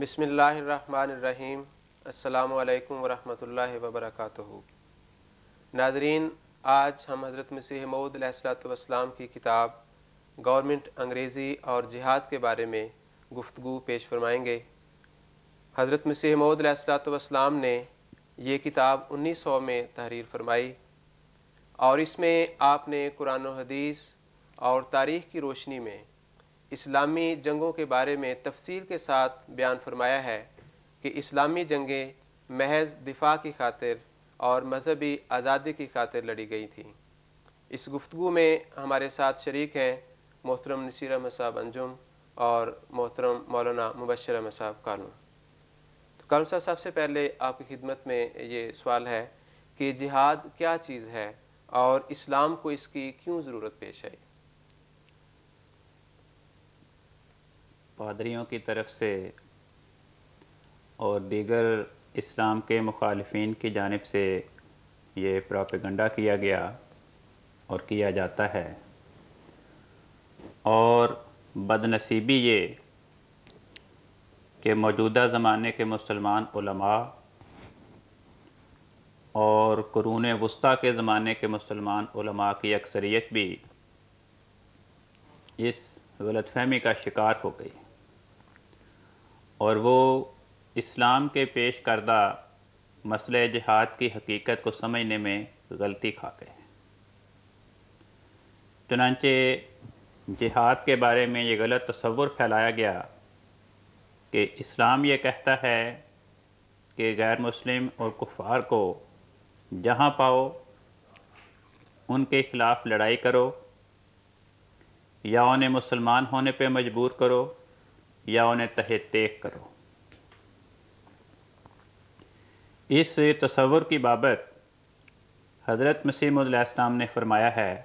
بسم اللہ الرحمن الرحیم۔ السلام علیکم ورحمۃ اللہ وبرکاتہ۔ ناظرین، آج ہم حضرت مسیح موعود علیہ الصلوۃ والسلام کی کتاب گورنمنٹ انگریزی اور جہاد کے بارے میں گفتگو پیش فرمائیں گے۔ حضرت مسیح موعود علیہ الصلوۃ والسلام نے یہ کتاب 1900 میں تحریر فرمائی اور اس میں آپ نے قرآن و حدیث اور تاریخ کی روشنی میں اسلامی جنگوں کے بارے میں تفصیل کے ساتھ بیان فرمایا ہے کہ اسلامی جنگیں محض دفاع کی خاطر اور مذہبی آزادی کی خاطر لڑی گئی تھیں۔ اس گفتگو میں ہمارے ساتھ شریک ہیں محترم نصیر احمد صاحب انجم اور محترم مولانا مبشر احمد صاحب کانو۔ تو کانو صاحب، سب سے پہلے آپ کی خدمت میں یہ سوال ہے کہ جہاد کیا چیز ہے اور اسلام کو اس کی کیوں ضرورت پیش آئی؟ پادریوں کی طرف سے اور دیگر اسلام کے مخالفین کی جانب سے یہ پروپیگنڈا کیا گیا اور کیا جاتا ہے، اور بدنصیبی یہ کہ موجودہ زمانے کے مسلمان علماء اور قرون وسطیٰ کے زمانے کے مسلمان علماء کی اکثریت بھی اس غلط فہمی کا شکار ہو گئی اور وہ اسلام کے پیش کردہ مسئلہ جہاد کی حقیقت کو سمجھنے میں غلطی کھا گئے۔ چنانچہ جہاد کے بارے میں یہ غلط تصور پھیلایا گیا کہ اسلام یہ کہتا ہے کہ غیر مسلم اور کفار کو جہاں پاؤ ان کے خلاف لڑائی کرو، یا انہیں مسلمان ہونے پہ مجبور کرو یا انہیں تحت دیکھ کرو۔ اس تصور کی بابت حضرت مسیح موعود علیہ السلام نے فرمایا ہے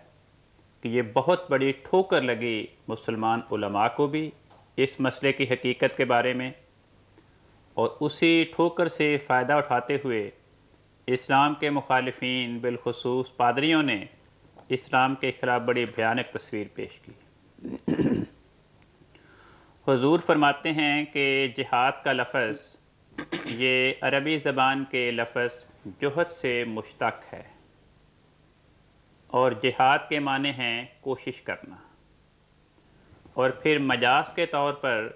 کہ یہ بہت بڑی ٹھوکر لگی مسلمان علماء کو بھی اس مسئلے کی حقیقت کے بارے میں، اور اسی ٹھوکر سے فائدہ اٹھاتے ہوئے اسلام کے مخالفین بالخصوص پادریوں نے اسلام کے خلاف بڑی بھیانک تصویر پیش کی۔ حضور فرماتے ہیں کہ جہاد کا لفظ یہ عربی زبان کے لفظ جہد سے مشتق ہے، اور جہاد کے معنی ہیں کوشش کرنا، اور پھر مجاز کے طور پر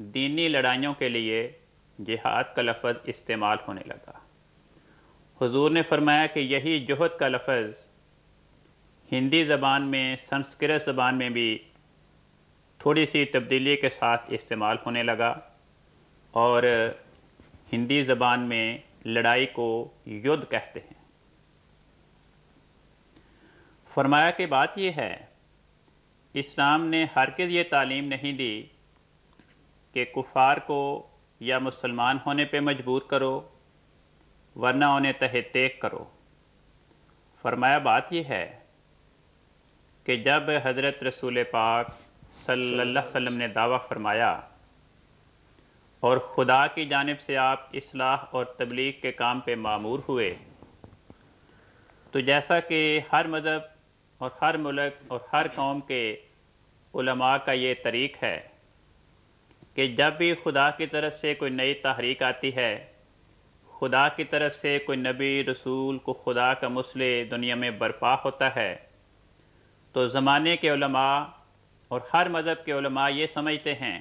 دینی لڑائیوں کے لیے جہاد کا لفظ استعمال ہونے لگا۔ حضور نے فرمایا کہ یہی جہد کا لفظ ہندی زبان میں، سنسکرت زبان میں بھی تھوڑی سی تبدیلی کے ساتھ استعمال ہونے لگا، اور ہندی زبان میں لڑائی کو یدھ کہتے ہیں۔ فرمایا کہ بات یہ ہے، اسلام نے ہرگز یہ تعلیم نہیں دی کہ کفار کو یا مسلمان ہونے پہ مجبور کرو ورنہ انہیں تحت دیکھ کرو۔ فرمایا بات یہ ہے کہ جب حضرت رسول پاک صلی اللہ علیہ وسلم نے دعویٰ فرمایا اور خدا کی جانب سے آپ اصلاح اور تبلیغ کے کام پہ مامور ہوئے، تو جیسا کہ ہر مذہب اور ہر ملک اور ہر قوم کے علماء کا یہ طریق ہے کہ جب بھی خدا کی طرف سے کوئی نئی تحریک آتی ہے، خدا کی طرف سے کوئی نبی رسول کو خدا کا مسئلہ دنیا میں برپا ہوتا ہے، تو زمانے کے علماء اور ہر مذہب کے علماء یہ سمجھتے ہیں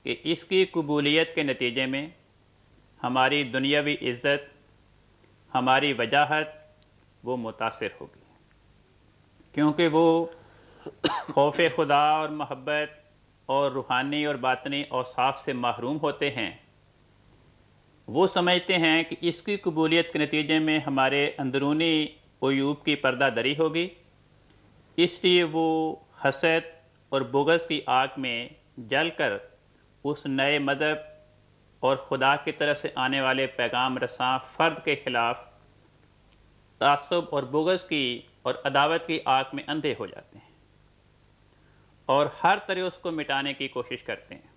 کہ اس کی قبولیت کے نتیجے میں ہماری دنیاوی عزت، ہماری وجاہت وہ متاثر ہوگی، کیونکہ وہ خوف خدا اور محبت اور روحانی اور باطنی اوصاف سے محروم ہوتے ہیں۔ وہ سمجھتے ہیں کہ اس کی قبولیت کے نتیجے میں ہمارے اندرونی عیوب کی پردہ دری ہوگی، اس لیے وہ حسد اور بغض کی آگ میں جل کر اس نئے مذہب اور خدا کی طرف سے آنے والے پیغام رساں فرد کے خلاف تعصب اور بغض کی اور عداوت کی آگ میں اندھے ہو جاتے ہیں اور ہر طرح اس کو مٹانے کی کوشش کرتے ہیں۔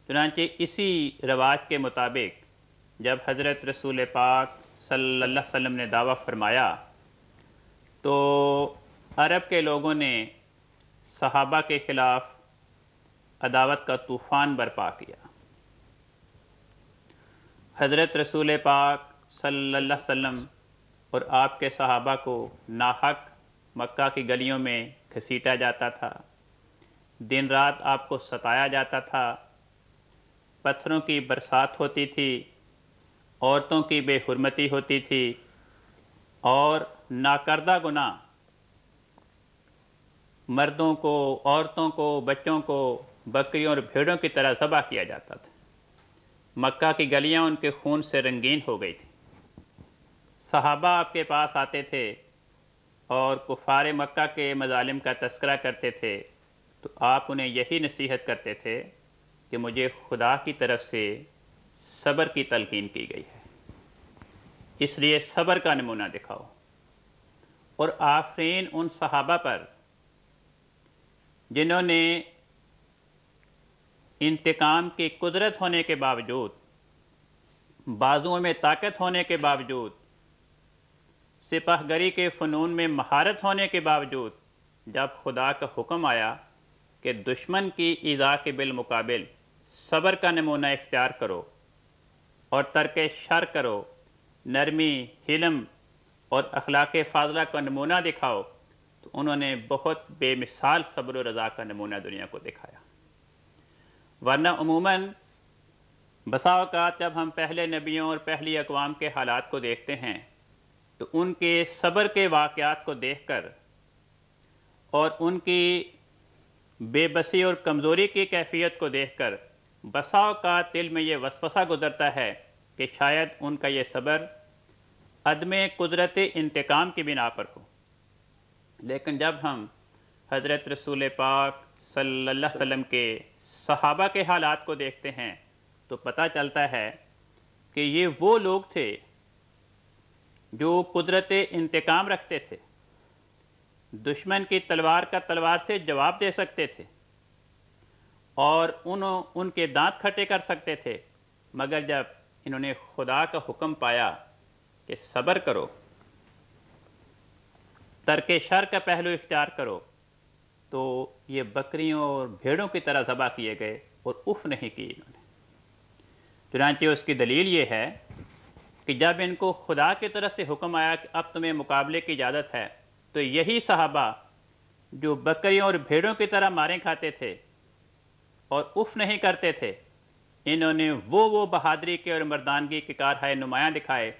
چنانچہ اسی رواج کے مطابق جب حضرت رسول پاک صلی اللہ علیہ وسلم نے دعویٰ فرمایا تو عرب کے لوگوں نے صحابہ کے خلاف عداوت کا طوفان برپا کیا، حضرت رسول پاک صلی اللہ علیہ وسلم اور آپ کے صحابہ کو ناحق مکہ کی گلیوں میں گھسیٹا جاتا تھا، دن رات آپ کو ستایا جاتا تھا، پتھروں کی برسات ہوتی تھی، عورتوں کی بے حرمتی ہوتی تھی، اور ناکردہ گناہ مردوں کو، عورتوں کو، بچوں کو بکریوں اور بھیڑوں کی طرح ذبح کیا جاتا تھا۔ مکہ کی گلیاں ان کے خون سے رنگین ہو گئی تھی۔ صحابہ آپ کے پاس آتے تھے اور کفار مکہ کے مظالم کا تذکرہ کرتے تھے تو آپ انہیں یہی نصیحت کرتے تھے کہ مجھے خدا کی طرف سے صبر کی تلقین کی گئی ہے، اس لیے صبر کا نمونہ دکھاؤ۔ اور آفرین ان صحابہ پر جنہوں نے انتقام کی قدرت ہونے کے باوجود، بازوؤں میں طاقت ہونے کے باوجود، سپاہ گری کے فنون میں مہارت ہونے کے باوجود، جب خدا کا حکم آیا کہ دشمن کی ایذا کے بالمقابل صبر کا نمونہ اختیار کرو اور ترک شر کرو، نرمی، حلم اور اخلاق فاضلہ کا نمونہ دکھاؤ، تو انہوں نے بہت بے مثال صبر و رضا کا نمونہ دنیا کو دکھایا۔ ورنہ عموماً بسا اوقات جب ہم پہلے نبیوں اور پہلی اقوام کے حالات کو دیکھتے ہیں تو ان کے صبر کے واقعات کو دیکھ کر اور ان کی بے بسی اور کمزوری کی کیفیت کو دیکھ کر بسا اوقات دل میں یہ وسوسہ گزرتا ہے کہ شاید ان کا یہ صبر عدم قدرت انتقام کی بنا پر ہو۔ لیکن جب ہم حضرت رسول پاک صلی اللہ علیہ وسلم کے صحابہ کے حالات کو دیکھتے ہیں تو پتہ چلتا ہے کہ یہ وہ لوگ تھے جو قدرت انتقام رکھتے تھے، دشمن کی تلوار کا تلوار سے جواب دے سکتے تھے اور ان کے دانت کھٹے کر سکتے تھے، مگر جب انہوں نے خدا کا حکم پایا کہ صبر کرو، ترک شر کا پہلو اختیار کرو، تو یہ بکریوں اور بھیڑوں کی طرح ذبح کیے گئے اور اف نہیں کی انہوں نے۔ چنانچہ اس کی دلیل یہ ہے کہ جب ان کو خدا کی طرف سے حکم آیا کہ اب تمہیں مقابلے کی اجازت ہے، تو یہی صحابہ جو بکریوں اور بھیڑوں کی طرح مارے کھاتے تھے اور اف نہیں کرتے تھے، انہوں نے وہ بہادری کے اور مردانگی کے کارہائے نمایاں دکھائے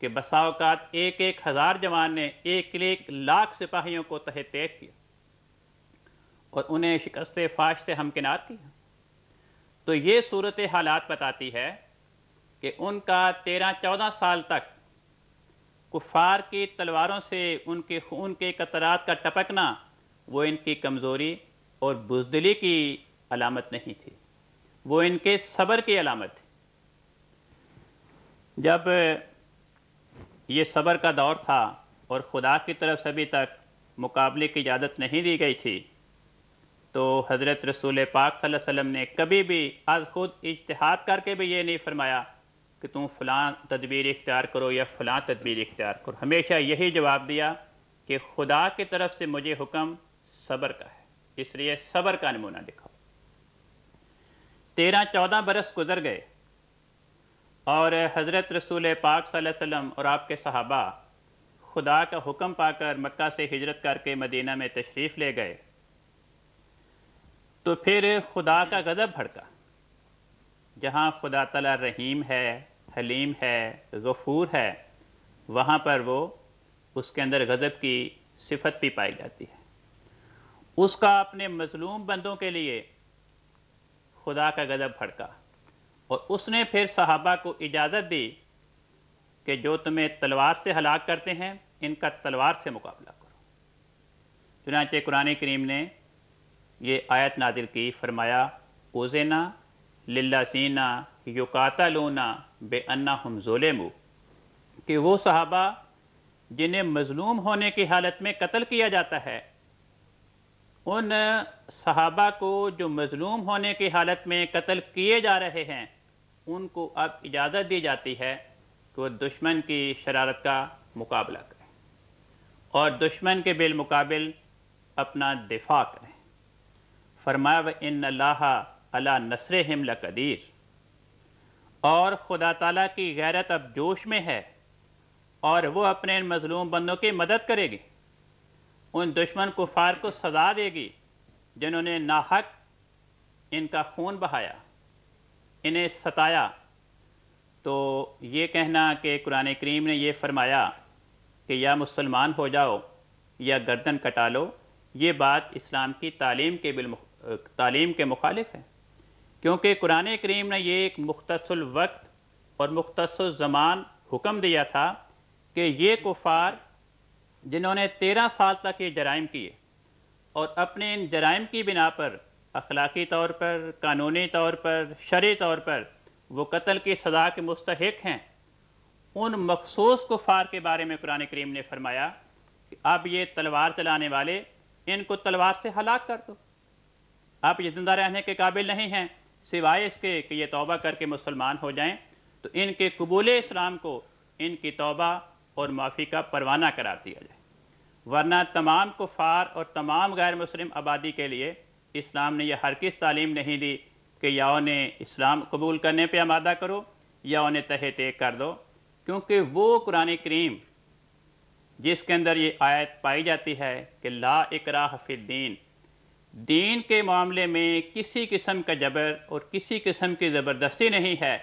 کہ بسا اوقات 1,000 جوان نے 1,00,000 سپاہیوں کو تحت تیغ کیا اور انہیں شکست فاش سے ہمکنار کیا۔ تو یہ صورت حالات بتاتی ہے کہ ان کا 13-14 سال تک کفار کی تلواروں سے ان کے خون کے قطرات کا ٹپکنا وہ ان کی کمزوری اور بزدلی کی علامت نہیں تھی، وہ ان کے صبر کی علامت تھی۔ جب یہ صبر کا دور تھا اور خدا کی طرف سے ابھی تک مقابلے کی اجازت نہیں دی گئی تھی، تو حضرت رسول پاک صلی اللہ علیہ وسلم نے کبھی بھی از خود اجتہاد کر کے بھی یہ نہیں فرمایا کہ تم فلاں تدبیر اختیار کرو یا فلاں تدبیر اختیار کرو۔ ہمیشہ یہی جواب دیا کہ خدا کی طرف سے مجھے حکم صبر کا ہے، اس لیے صبر کا نمونہ دکھاؤ۔ 13-14 برس گزر گئے اور حضرت رسول پاک صلی اللہ علیہ وسلم اور آپ کے صحابہ خدا کا حکم پا کر مکہ سے ہجرت کر کے مدینہ میں تشریف لے گئے، تو پھر خدا کا غضب بھڑکا۔ جہاں خدا تعالیٰ رحیم ہے، حلیم ہے، غفور ہے، وہاں پر وہ اس کے اندر غضب کی صفت بھی پائی جاتی ہے۔ اس کا اپنے مظلوم بندوں کے لیے خدا کا غضب بھڑکا اور اس نے پھر صحابہ کو اجازت دی کہ جو تمہیں تلوار سے ہلاک کرتے ہیں ان کا تلوار سے مقابلہ کرو۔ چنانچہ قرآن کریم نے یہ آیت نازل کی، فرمایا اُذِنَ لِلَّذِینَ یُقَاتَلُونَ بِأَنَّهُمْ ظُلِمُوا، کہ وہ صحابہ جنہیں مظلوم ہونے کی حالت میں قتل کیا جاتا ہے، ان صحابہ کو جو مظلوم ہونے کی حالت میں قتل کیے جا رہے ہیں ان کو اب اجازت دی جاتی ہے کہ وہ دشمن کی شرارت کا مقابلہ کریں اور دشمن کے بالمقابل اپنا دفاع کریں۔ فرمایا وَإِنَّ اللَّهَ عَلَىٰ نَصْرِهِمْ لَقَدِيرٌ، اور خدا تعالیٰ کی غیرت اب جوش میں ہے اور وہ اپنے ان مظلوم بندوں کی مدد کرے گی، ان دشمن کفار کو سزا دے گی جنہوں نے ناحق ان کا خون بہایا، انہیں ستایا۔ تو یہ کہنا کہ قرآن کریم نے یہ فرمایا کہ یا مسلمان ہو جاؤ یا گردن کٹا لو، یہ بات اسلام کی تعلیم کے مخالف ہے، کیونکہ قرآن کریم نے یہ ایک مختص الوقت اور مختص الزمان حکم دیا تھا کہ یہ کفار جنہوں نے 13 سال تک یہ جرائم کیے اور اپنے ان جرائم کی بنا پر اخلاقی طور پر، قانونی طور پر، شرعی طور پر وہ قتل کی سزا کے مستحق ہیں، ان مخصوص کفار کے بارے میں قرآن کریم نے فرمایا کہ اب یہ تلوار چلانے والے ان کو تلوار سے ہلاک کر دو، اب یہ زندہ رہنے کے قابل نہیں ہیں سوائے اس کے کہ یہ توبہ کر کے مسلمان ہو جائیں۔ تو ان کے قبول اسلام کو ان کی توبہ اور معافی کا پروانہ قرار دیا جائے، ورنہ تمام کفار اور تمام غیر مسلم آبادی کے لیے اسلام نے یہ ہرگز تعلیم نہیں دی کہ یا انہیں اسلام قبول کرنے پہ آمادہ کرو یا انہیں تہہ ٹیک کر دو، کیونکہ وہ قرآن کریم جس کے اندر یہ آیت پائی جاتی ہے کہ لا اکراہ فی الدین، دین کے معاملے میں کسی قسم کا جبر اور کسی قسم کی زبردستی نہیں ہے،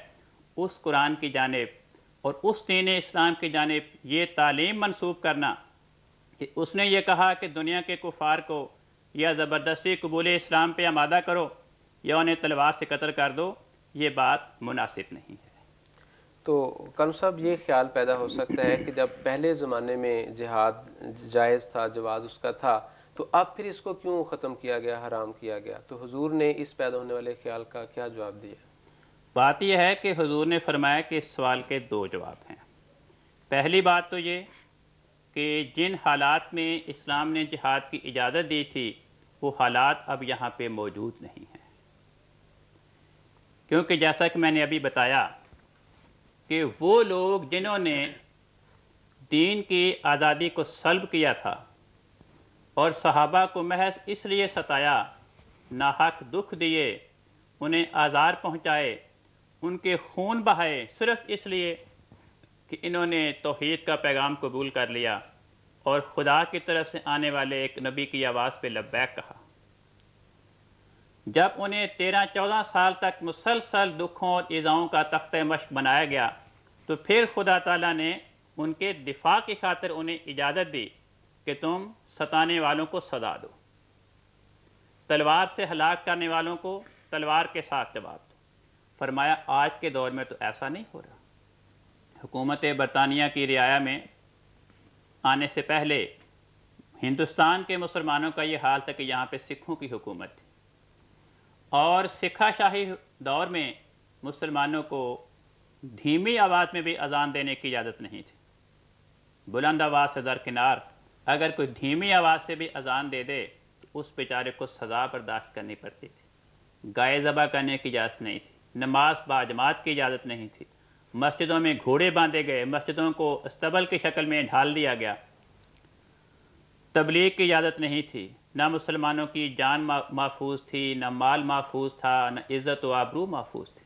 اس قرآن کی جانب اور اس دین اسلام کی جانب یہ تعلیم منسوب کرنا کہ اس نے یہ کہا کہ دنیا کے کفار کو یا زبردستی قبول اسلام پہ آمادہ کرو یا انہیں تلوار سے قتل کر دو، یہ بات مناسب نہیں ہے۔ تو کلم صاحب یہ خیال پیدا ہو سکتا ہے کہ جب پہلے زمانے میں جہاد جائز تھا، جواز اس کا تھا، تو اب پھر اس کو کیوں ختم کیا گیا، حرام کیا گیا؟ تو حضور نے اس پیدا ہونے والے خیال کا کیا جواب دیا؟ بات یہ ہے کہ حضور نے فرمایا کہ اس سوال کے 2 جواب ہیں۔ پہلی بات تو یہ کہ جن حالات میں اسلام نے جہاد کی اجازت دی تھی وہ حالات اب یہاں پہ موجود نہیں ہیں، کیونکہ جیسا کہ میں نے ابھی بتایا کہ وہ لوگ جنہوں نے دین کی آزادی کو سلب کیا تھا اور صحابہ کو محض اس لیے ستایا، ناحق دکھ دیے، انہیں آزار پہنچائے، ان کے خون بہائے صرف اس لیے کہ انہوں نے توحید کا پیغام قبول کر لیا اور خدا کی طرف سے آنے والے ایک نبی کی آواز پہ لبیک کہا، جب انہیں 13-14 سال تک مسلسل دکھوں اور ایذاؤں کا تختہ مشق بنایا گیا تو پھر خدا تعالیٰ نے ان کے دفاع کی خاطر انہیں اجازت دی کہ تم ستانے والوں کو سزا دو، تلوار سے ہلاک کرنے والوں کو تلوار کے ساتھ جواب دو۔ فرمایا آج کے دور میں تو ایسا نہیں ہو رہا۔ حکومت برطانیہ کی رعایا میں آنے سے پہلے ہندوستان کے مسلمانوں کا یہ حال تھا کہ یہاں پہ سکھوں کی حکومت تھی، اور سکھا شاہی دور میں مسلمانوں کو دھیمی آواز میں بھی اذان دینے کی اجازت نہیں تھی۔ بلند آواز سے درکنار اگر کوئی دھیمی آواز سے بھی اذان دے دے تو اس بیچارے کو سزا برداشت کرنی پڑتی تھی، گائے ذبح کرنے کی اجازت نہیں تھی، نماز باجماعت کی اجازت نہیں تھی، مسجدوں میں گھوڑے باندھے گئے، مسجدوں کو استبل کی شکل میں ڈھال دیا گیا، تبلیغ کی اجازت نہیں تھی، نہ مسلمانوں کی جان محفوظ تھی، نہ مال محفوظ تھا، نہ عزت و آبرو محفوظ تھی۔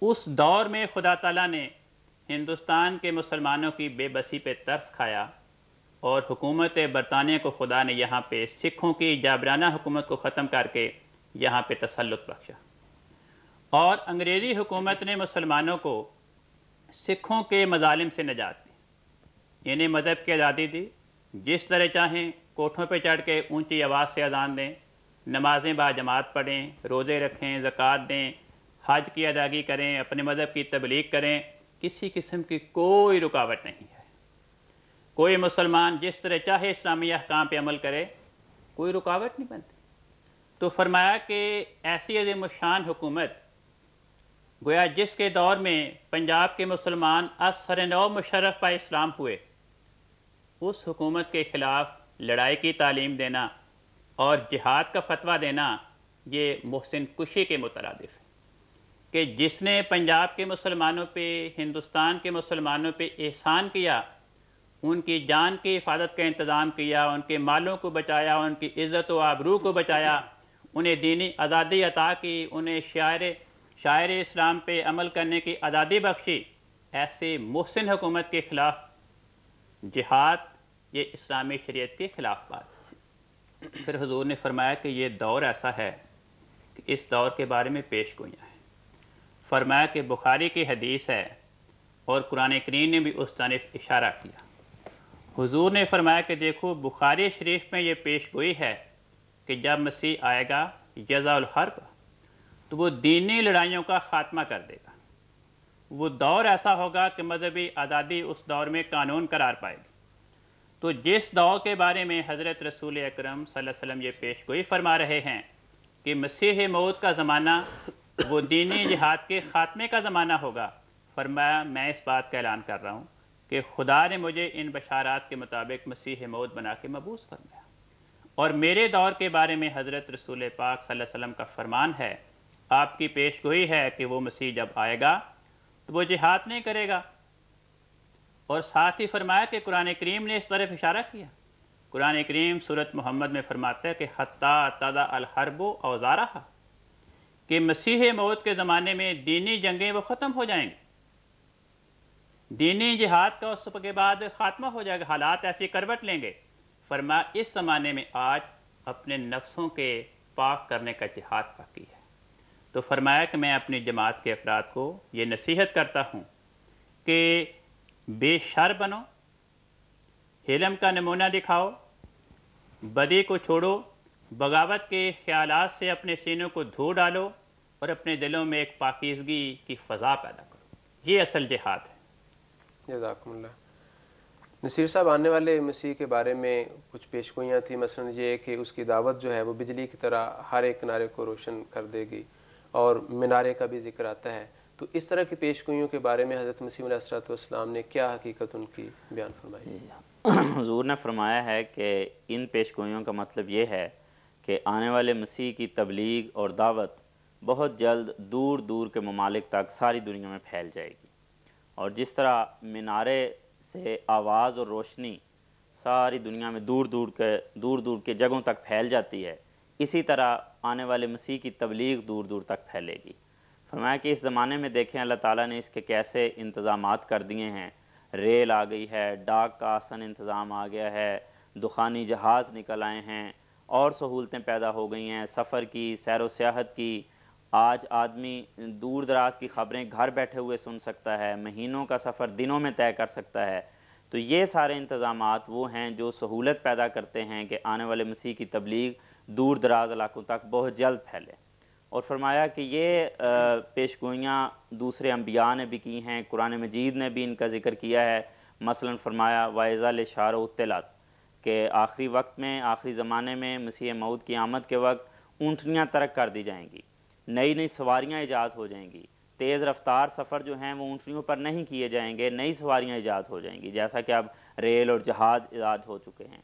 اس دور میں خدا تعالیٰ نے ہندوستان کے مسلمانوں کی بے بسی پہ ترس کھایا اور حکومت برطانیہ کو خدا نے یہاں پہ سکھوں کی جابرانہ حکومت کو ختم کر کے یہاں پہ تسلط بخشا، اور انگریزی حکومت نے مسلمانوں کو سکھوں کے مظالم سے نجات دی، انہیں مذہب کی آزادی دی، جس طرح چاہیں کوٹھوں پہ چڑھ کے اونچی آواز سے اذان دیں، نمازیں باجماعت پڑھیں، روزے رکھیں، زکوٰۃ دیں، حج کی ادائیگی کریں، اپنے مذہب کی تبلیغ کریں، کسی قسم کی کوئی رکاوٹ نہیں ہے۔ کوئی مسلمان جس طرح چاہے اسلامی احکام پہ عمل کرے، کوئی رکاوٹ نہیں بنتی۔ تو فرمایا کہ ایسی عظیم الشان حکومت گویا جس کے دور میں پنجاب کے مسلمان از سر نو مشرف پا اسلام ہوئے، اس حکومت کے خلاف لڑائی کی تعلیم دینا اور جہاد کا فتویٰ دینا یہ محسن کشی کے مترادف ہے کہ جس نے پنجاب کے مسلمانوں پہ، ہندوستان کے مسلمانوں پہ احسان کیا، ان کی جان کی حفاظت کا انتظام کیا، ان کے مالوں کو بچایا، ان کی عزت و آبرو کو بچایا، انہیں دینی آزادی عطا کی، انہیں شاعر اسلام پہ عمل کرنے کی آزادی بخشی، ایسے محسن حکومت کے خلاف جہاد یہ اسلامی شریعت کے خلاف بات۔ پھر حضور نے فرمایا کہ یہ دور ایسا ہے کہ اس دور کے بارے میں پیش گوئیاں ہیں۔ فرمایا کہ بخاری کی حدیث ہے اور قرآن کریم نے بھی اس طرف اشارہ کیا۔ حضور نے فرمایا کہ دیکھو بخاری شریف میں یہ پیش گوئی ہے کہ جب مسیح آئے گا یضع الحرب، تو وہ دینی لڑائیوں کا خاتمہ کر دے گا۔ وہ دور ایسا ہوگا کہ مذہبی آزادی اس دور میں قانون قرار پائے گی۔ تو جس دور کے بارے میں حضرت رسول اکرم صلی اللہ علیہ وسلم یہ پیش گوئی فرما رہے ہیں کہ مسیح موعود کا زمانہ وہ دینی جہاد کے خاتمے کا زمانہ ہوگا، فرمایا میں اس بات کا اعلان کر رہا ہوں کہ خدا نے مجھے ان بشارات کے مطابق مسیح موعود بنا کے مبعوث فرمایا، اور میرے دور کے بارے میں حضرت رسول پاک صلی اللہ علیہ وسلم کا فرمان ہے، آپ کی پیش گوئی ہے کہ وہ مسیح جب آئے گا تو وہ جہاد نہیں کرے گا۔ اور ساتھ ہی فرمایا کہ قرآن کریم نے اس طرف اشارہ کیا۔ قرآن کریم سورۃ محمد میں فرماتا ہے کہ حتیٰ تضع الحرب اوزارہا، کہ مسیح موعود کے زمانے میں دینی جنگیں وہ ختم ہو جائیں گی، دینی جہاد کا اس کے بعد خاتمہ ہو جائے گا، حالات ایسی کروٹ لیں گے۔ فرمایا اس زمانے میں آج اپنے نفسوں کے پاک کرنے کا جہاد باقی ہے۔ تو فرمایا کہ میں اپنی جماعت کے افراد کو یہ نصیحت کرتا ہوں کہ بے شر بنو، حلم کا نمونہ دکھاؤ، بدی کو چھوڑو، بغاوت کے خیالات سے اپنے سینوں کو دھو ڈالو اور اپنے دلوں میں ایک پاکیزگی کی فضا پیدا کرو۔ یہ اصل جہاد ہے۔ جزاکم اللہ۔ نصیر صاحب، آنے والے مسیح کے بارے میں کچھ پیش گوئیاں تھیں، مثلا یہ کہ اس کی دعوت جو ہے وہ بجلی کی طرح ہر ایک کنارے کو روشن کر دے گی، اور مینارے کا بھی ذکر آتا ہے۔ تو اس طرح کی پیش گوئیوں کے بارے میں حضرت مسیح علیہ الصلوۃ والسلام نے کیا حقیقت ان کی بیان فرمائی؟ حضور نے فرمایا ہے کہ ان پیش گوئیوں کا مطلب یہ ہے کہ آنے والے مسیح کی تبلیغ اور دعوت بہت جلد دور دور کے ممالک تک ساری دنیا میں پھیل جائے گی، اور جس طرح مینارے سے آواز اور روشنی ساری دنیا میں دور دور کے جگہوں تک پھیل جاتی ہے، اسی طرح آنے والے مسیح کی تبلیغ دور دور تک پھیلے گی۔ فرمایا کہ اس زمانے میں دیکھیں اللہ تعالیٰ نے اس کے کیسے انتظامات کر دیے ہیں، ریل آ گئی ہے، ڈاک کا آسان انتظام آ گیا ہے، دخانی جہاز نکل آئے ہیں، اور سہولتیں پیدا ہو گئی ہیں سفر کی، سیر و سیاحت کی۔ آج آدمی دور دراز کی خبریں گھر بیٹھے ہوئے سن سکتا ہے، مہینوں کا سفر دنوں میں طے کر سکتا ہے۔ تو یہ سارے انتظامات وہ ہیں جو سہولت پیدا کرتے ہیں کہ آنے والے مسیح کی تبلیغ دور دراز علاقوں تک بہت جلد پھیلے۔ اور فرمایا کہ یہ پیش گوئیاں دوسرے انبیاء نے بھی کی ہیں، قرآن مجید نے بھی ان کا ذکر کیا ہے۔ مثلا فرمایا وَإِذَا الْإِشَارُ عُطِّلَتْ، کہ آخری وقت میں، آخری زمانے میں مسیح موعود کی آمد کے وقت اونٹنیاں ترک کر دی جائیں گی، نئی نئی سواریاں ایجاد ہو جائیں گی، تیز رفتار سفر جو ہیں وہ اونٹنیوں پر نہیں کیے جائیں گے، نئی سواریاں ایجاد ہو جائیں گی، جیسا کہ اب ریل اور جہاز ایجاد ہو چکے ہیں۔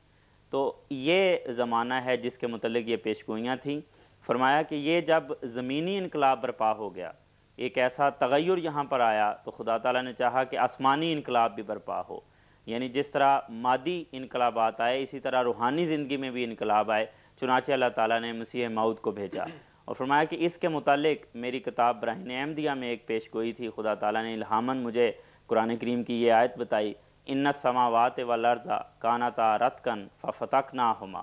تو یہ زمانہ ہے جس کے متعلق یہ پیش گوئیاں تھیں۔ فرمایا کہ یہ جب زمینی انقلاب برپا ہو گیا، ایک ایسا تغیر یہاں پر آیا، تو خدا تعالیٰ نے چاہا کہ آسمانی انقلاب بھی برپا ہو، یعنی جس طرح مادی انقلابات آئے اسی طرح روحانی زندگی میں بھی انقلاب آئے، چنانچہ اللہ تعالیٰ نے مسیح موعود کو بھیجا۔ اور فرمایا کہ اس کے متعلق میری کتاب براہین احمدیہ میں ایک پیش گوئی تھی، خدا تعالیٰ نے الہاماً مجھے قرآن کریم کی یہ آیت بتائی، ان السماوات والارض کانتا رتقا ففتقناہما،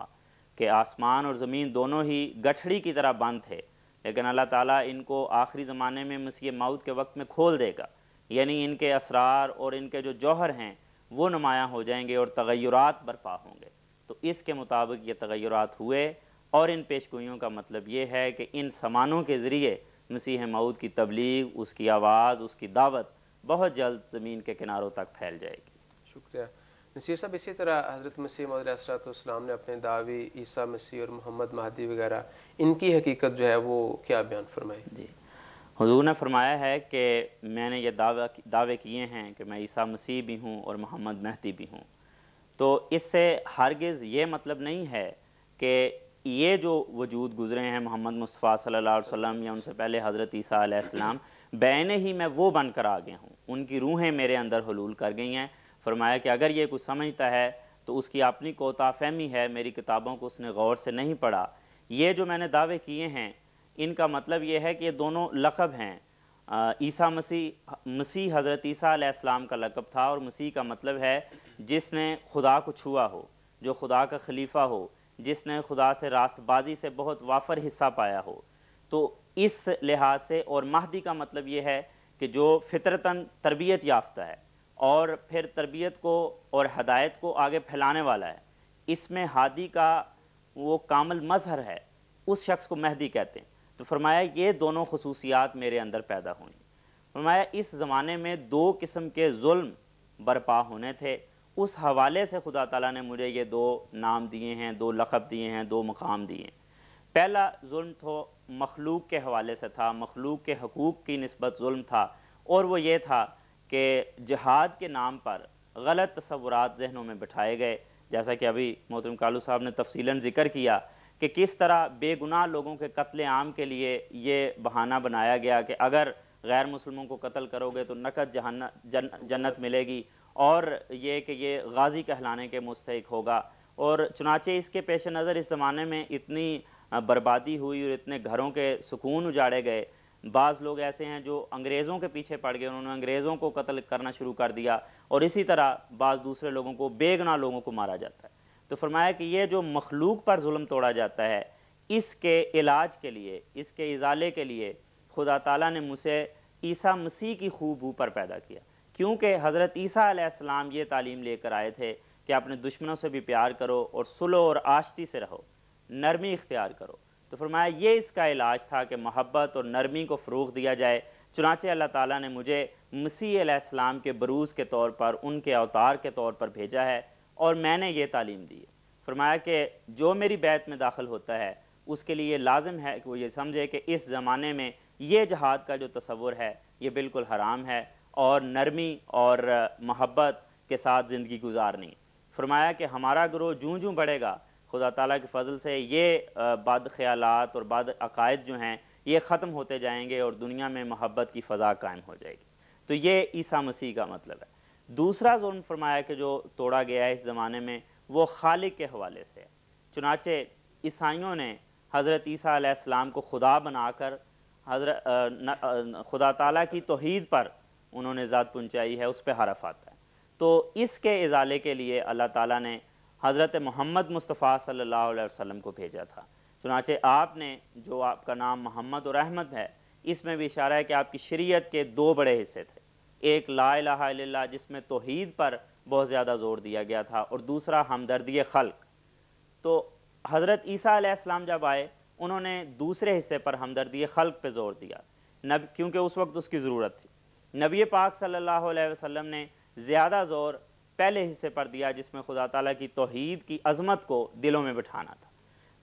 کہ آسمان اور زمین دونوں ہی گٹھڑی کی طرح بند تھے، لیکن اللہ تعالیٰ ان کو آخری زمانے میں مسیح موعود کے وقت میں کھول دے گا، یعنی ان کے اسرار اور ان کے جو جوہر ہیں وہ نمایاں ہو جائیں گے اور تغیرات برپا ہوں گے۔ تو اس کے مطابق یہ تغیرات ہوئے، اور ان پیش گوئیوں کا مطلب یہ ہے کہ ان سامانوں کے ذریعے مسیح موعود کی تبلیغ، اس کی آواز، اس کی دعوت بہت جلد زمین کے کناروں تک پھیل جائے گی۔ شکریہ نصیر صاحب۔ اسی طرح حضرت مسیح موعود علیہ الصلوۃ والسلام نے اپنے دعوی عیسیٰ مسیح اور محمد مہدی وغیرہ ان کی حقیقت جو ہے وہ کیا بیان فرمائی؟ جی، حضور نے فرمایا ہے کہ میں نے یہ دعوے کیے ہیں کہ میں عیسیٰ مسیح بھی ہوں اور محمد مہدی بھی ہوں۔ تو اس سے ہرگز یہ مطلب نہیں ہے کہ یہ جو وجود گزرے ہیں محمد مصطفیٰ صلی اللہ علیہ وسلم یا ان سے پہلے حضرت عیسیٰ علیہ السلام، بعین ہی میں وہ بن کر آ گیا ہوں، ان کی روحیں میرے اندر حلول کر گئی ہیں۔ فرمایا کہ اگر یہ کچھ سمجھتا ہے تو اس کی اپنی کوتا فہمی ہے، میری کتابوں کو اس نے غور سے نہیں پڑھا۔ یہ جو میں نے دعوے کیے ہیں ان کا مطلب یہ ہے کہ یہ دونوں لقب ہیں، عیسیٰ مسیح حضرت عیسیٰ علیہ السلام کا لقب تھا، اور مسیح کا مطلب ہے جس نے خدا کو چھوا ہو، جو خدا کا خلیفہ ہو، جس نے خدا سے راست بازی سے بہت وافر حصہ پایا ہو۔ تو اس لحاظ سے، اور مہدی کا مطلب یہ ہے کہ جو فطرتاً تربیت یافتہ ہے اور پھر تربیت کو اور ہدایت کو آگے پھیلانے والا ہے، اس میں ہادی کا وہ کامل مظہر ہے، اس شخص کو مہدی کہتے ہیں۔ تو فرمایا یہ دونوں خصوصیات میرے اندر پیدا ہوئیں۔ فرمایا اس زمانے میں دو قسم کے ظلم برپا ہونے تھے، اس حوالے سے خدا تعالیٰ نے مجھے یہ دو نام دیے ہیں، دو لقب دیے ہیں، دو مقام دیے ہیں۔ پہلا ظلم تو مخلوق کے حوالے سے تھا، مخلوق کے حقوق کی نسبت ظلم تھا، اور وہ یہ تھا کہ جہاد کے نام پر غلط تصورات ذہنوں میں بٹھائے گئے، جیسا کہ ابھی محترم کالو صاحب نے تفصیلاً ذکر کیا کہ کس طرح بے گناہ لوگوں کے قتل عام کے لیے یہ بہانہ بنایا گیا کہ اگر غیر مسلموں کو قتل کرو گے تو نقد جنت ملے گی، اور یہ کہ یہ غازی کہلانے کے مستحق ہوگا۔ اور چنانچہ اس کے پیش نظر اس زمانے میں اتنی بربادی ہوئی اور اتنے گھروں کے سکون اجاڑے گئے۔ بعض لوگ ایسے ہیں جو انگریزوں کے پیچھے پڑ گئے، انہوں نے انگریزوں کو قتل کرنا شروع کر دیا، اور اسی طرح بعض دوسرے لوگوں کو، بے گناہ لوگوں کو مارا جاتا ہے۔ تو فرمایا کہ یہ جو مخلوق پر ظلم توڑا جاتا ہے، اس کے علاج کے لیے، اس کے ازالے کے لیے خدا تعالیٰ نے مجھے عیسیٰ مسیح کی خوب بو پر پیدا کیا، کیونکہ حضرت عیسیٰ علیہ السلام یہ تعلیم لے کر آئے تھے کہ اپنے دشمنوں سے بھی پیار کرو اور صلح اور آشتی سے رہو، نرمی اختیار کرو۔ تو فرمایا یہ اس کا علاج تھا کہ محبت اور نرمی کو فروغ دیا جائے۔ چنانچہ اللہ تعالیٰ نے مجھے مسیح علیہ السلام کے بروز کے طور پر، ان کے اوتار کے طور پر بھیجا ہے، اور میں نے یہ تعلیم دی ہے۔ فرمایا کہ جو میری بیعت میں داخل ہوتا ہے اس کے لیے لازم ہے کہ وہ یہ سمجھے کہ اس زمانے میں یہ جہاد کا جو تصور ہے یہ بالکل حرام ہے، اور نرمی اور محبت کے ساتھ زندگی گزارنی۔ فرمایا کہ ہمارا گروہ جوں جوں بڑھے گا، خدا تعالیٰ کے فضل سے یہ بد خیالات اور بد عقائد جو ہیں یہ ختم ہوتے جائیں گے، اور دنیا میں محبت کی فضا قائم ہو جائے گی۔ تو یہ عیسیٰ مسیح کا مطلب ہے۔ دوسرا ظلم فرمایا کہ جو توڑا گیا ہے اس زمانے میں، وہ خالق کے حوالے سے ہے۔ چنانچہ عیسائیوں نے حضرت عیسیٰ علیہ السلام کو خدا بنا کر خدا تعالیٰ کی توحید پر انہوں نے ذات پہنچائی ہے، اس پہ حرف آتا ہے۔ تو اس کے ازالے کے لیے اللہ تعالیٰ نے حضرت محمد مصطفیٰ صلی اللہ علیہ وسلم کو بھیجا تھا۔ چنانچہ آپ نے، جو آپ کا نام محمد اور احمد ہے، اس میں بھی اشارہ ہے کہ آپ کی شریعت کے دو بڑے حصے تھے، ایک لا الہ الا اللہ جس میں توحید پر بہت زیادہ زور دیا گیا تھا، اور دوسرا ہمدردی خلق۔ تو حضرت عیسیٰ علیہ السلام جب آئے انہوں نے دوسرے حصے پر ہمدردی خلق پہ زور دیا، کیونکہ اس وقت اس کی ضرورت تھی۔ نبی پاک صلی اللہ علیہ وسلم نے زیادہ زور پہلے حصے پر دیا جس میں خدا تعالیٰ کی توحید کی عظمت کو دلوں میں بٹھانا تھا۔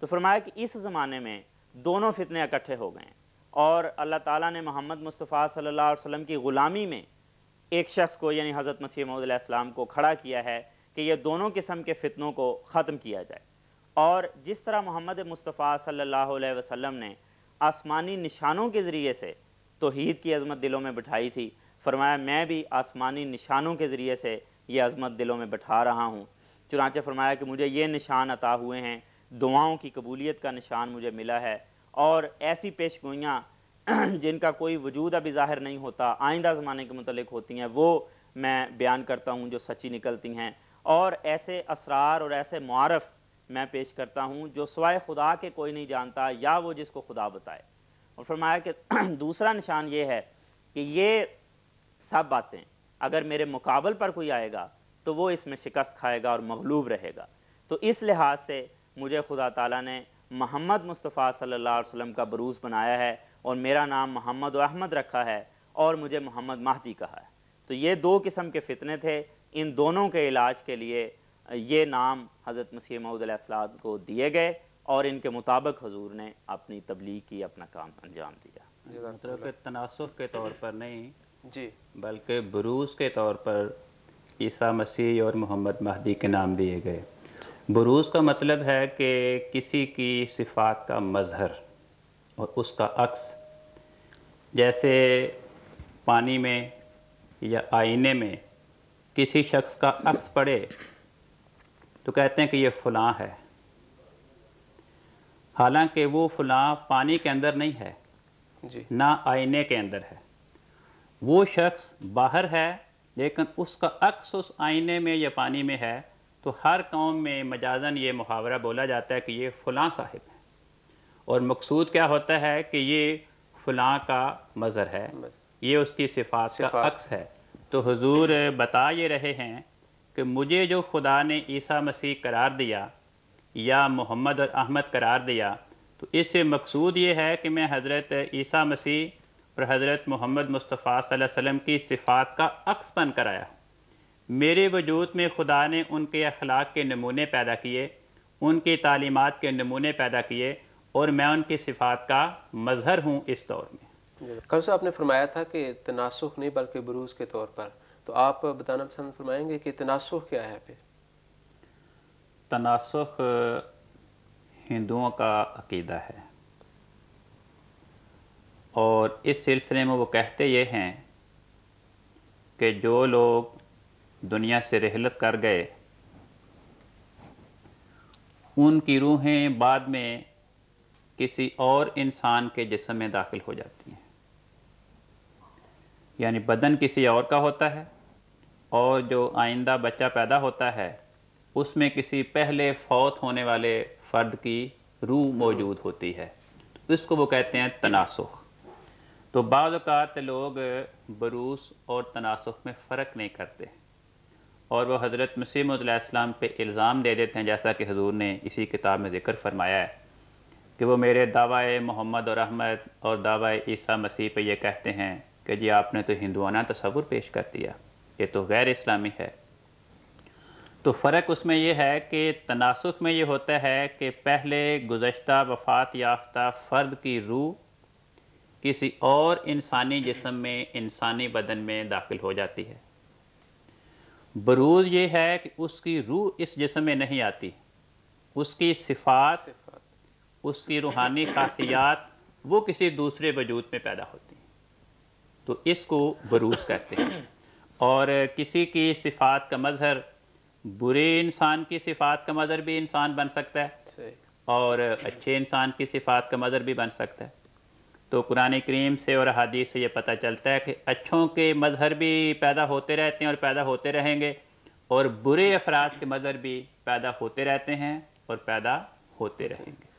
تو فرمایا کہ اس زمانے میں دونوں فتنے اکٹھے ہو گئے ہیں، اور اللہ تعالیٰ نے محمد مصطفیٰ صلی اللہ علیہ وسلم کی غلامی میں ایک شخص کو، یعنی حضرت مسیح موعود علیہ السلام کو کھڑا کیا ہے کہ یہ دونوں قسم کے فتنوں کو ختم کیا جائے۔ اور جس طرح محمد مصطفیٰ صلی اللہ علیہ وسلم نے آسمانی نشانوں کے ذریعے سے توحید کی عظمت دلوں میں بٹھائی تھی، فرمایا میں بھی آسمانی نشانوں کے ذریعے سے یہ عظمت دلوں میں بٹھا رہا ہوں۔ چنانچہ فرمایا کہ مجھے یہ نشان عطا ہوئے ہیں، دعاؤں کی قبولیت کا نشان مجھے ملا ہے، اور ایسی پیش گوئیاں جن کا کوئی وجود ابھی ظاہر نہیں ہوتا، آئندہ زمانے کے متعلق ہوتی ہیں، وہ میں بیان کرتا ہوں جو سچی نکلتی ہیں، اور ایسے اسرار اور ایسے معارف میں پیش کرتا ہوں جو سوائے خدا کے کوئی نہیں جانتا، یا وہ جس کو خدا بتائے۔ اور فرمایا کہ دوسرا نشان یہ ہے کہ یہ سب باتیں اگر میرے مقابل پر کوئی آئے گا تو وہ اس میں شکست کھائے گا اور مغلوب رہے گا۔ تو اس لحاظ سے مجھے خدا تعالیٰ نے محمد مصطفیٰ صلی اللہ علیہ وسلم کا بروز بنایا ہے، اور میرا نام محمد و احمد رکھا ہے، اور مجھے محمد مہدی کہا ہے۔ تو یہ دو قسم کے فتنے تھے، ان دونوں کے علاج کے لیے یہ نام حضرت مسیح موعود علیہ السلام کو دیے گئے، اور ان کے مطابق حضور نے اپنی تبلیغ کی، اپنا کام انجام دیا۔ مطلب کہ تناسخ کے طور پر نہیں جی، بلکہ بروز کے طور پر عیسیٰ مسیح اور محمد مہدی کے نام دیے گئے۔ بروز کا مطلب ہے کہ کسی کی صفات کا مظہر اور اس کا عکس، جیسے پانی میں یا آئینے میں کسی شخص کا عکس پڑے تو کہتے ہیں کہ یہ فلاں ہے، حالانکہ وہ فلاں پانی کے اندر نہیں ہے، جی، نہ آئینے کے اندر ہے، وہ شخص باہر ہے لیکن اس کا عکس اس آئینے میں یا پانی میں ہے، تو ہر قوم میں مجازاً یہ محاورہ بولا جاتا ہے کہ یہ فلاں صاحب ہے، اور مقصود کیا ہوتا ہے کہ یہ فلاں کا مظہر ہے، یہ اس کی صفات کا عکس ہے۔ تو حضور بتا یہ رہے ہیں کہ مجھے جو خدا نے عیسیٰ مسیح قرار دیا یا محمد اور احمد قرار دیا، تو اس سے مقصود یہ ہے کہ میں حضرت عیسیٰ مسیح اور حضرت محمد مصطفیٰ صلی اللہ علیہ وسلم کی صفات کا عکس بن کر آیا ہوں۔ میرے وجود میں خدا نے ان کے اخلاق کے نمونے پیدا کیے، ان کی تعلیمات کے نمونے پیدا کیے، اور میں ان کی صفات کا مظہر ہوں اس دور میں۔ کل سے آپ نے فرمایا تھا کہ تناسخ نہیں بلکہ بروز کے طور پر، تو آپ بتانا پسند فرمائیں گے کہ تناسخ کیا ہے پھر؟ تناسخ ہندوؤں کا عقیدہ ہے، اور اس سلسلے میں وہ کہتے یہ ہیں کہ جو لوگ دنیا سے رحلت کر گئے ان کی روحیں بعد میں کسی اور انسان کے جسم میں داخل ہو جاتی ہیں، یعنی بدن کسی اور کا ہوتا ہے، اور جو آئندہ بچہ پیدا ہوتا ہے اس میں کسی پہلے فوت ہونے والے فرد کی روح موجود ہوتی ہے، اس کو وہ کہتے ہیں تناسخ۔ تو بعض اوقات لوگ بروز اور تناسخ میں فرق نہیں کرتے، اور وہ حضرت مسیح موعود علیہ السلام پہ الزام دے دیتے ہیں، جیسا کہ حضور نے اسی کتاب میں ذکر فرمایا ہے کہ وہ میرے دعوی محمد اور احمد اور دعوی عیسیٰ مسیح پہ یہ کہتے ہیں کہ جی آپ نے تو ہندوانہ تصور پیش کر دیا، یہ تو غیر اسلامی ہے۔ تو فرق اس میں یہ ہے کہ تناسخ میں یہ ہوتا ہے کہ پہلے گزشتہ وفات یافتہ فرد کی روح کسی اور انسانی جسم میں، انسانی بدن میں داخل ہو جاتی ہے۔ بروز یہ ہے کہ اس کی روح اس جسم میں نہیں آتی، اس کی صفات، اس کی روحانی خاصیات وہ کسی دوسرے وجود میں پیدا ہوتی ہیں، تو اس کو بروز کہتے ہیں۔ اور کسی کی صفات کا مظہر، برے انسان کی صفات کا مظہر بھی انسان بن سکتا ہے، اور اچھے انسان کی صفات کا مظہر بھی بن سکتا ہے۔ تو قرآن کریم سے اور احادیث سے یہ پتہ چلتا ہے کہ اچھوں کے مظہر بھی پیدا ہوتے رہتے ہیں اور پیدا ہوتے رہیں گے، اور برے افراد کے مظہر بھی پیدا ہوتے رہتے ہیں اور پیدا ہوتے رہیں گے۔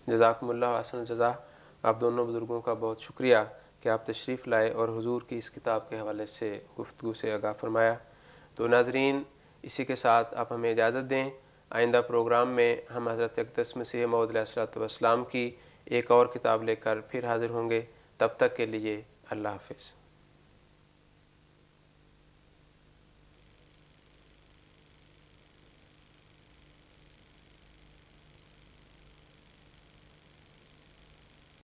جزاکم اللہ احسن الجزا۔ آپ دونوں بزرگوں کا بہت شکریہ کہ آپ تشریف لائے اور حضور کی اس کتاب کے حوالے سے گفتگو سے آگاہ فرمایا۔ تو ناظرین، اسی کے ساتھ آپ ہمیں اجازت دیں، آئندہ پروگرام میں ہم حضرت اقدس مسیح موعود علیہ السلام کی ایک اور کتاب لے کر پھر حاضر ہوں گے۔ تب تک کے لیے اللہ حافظ۔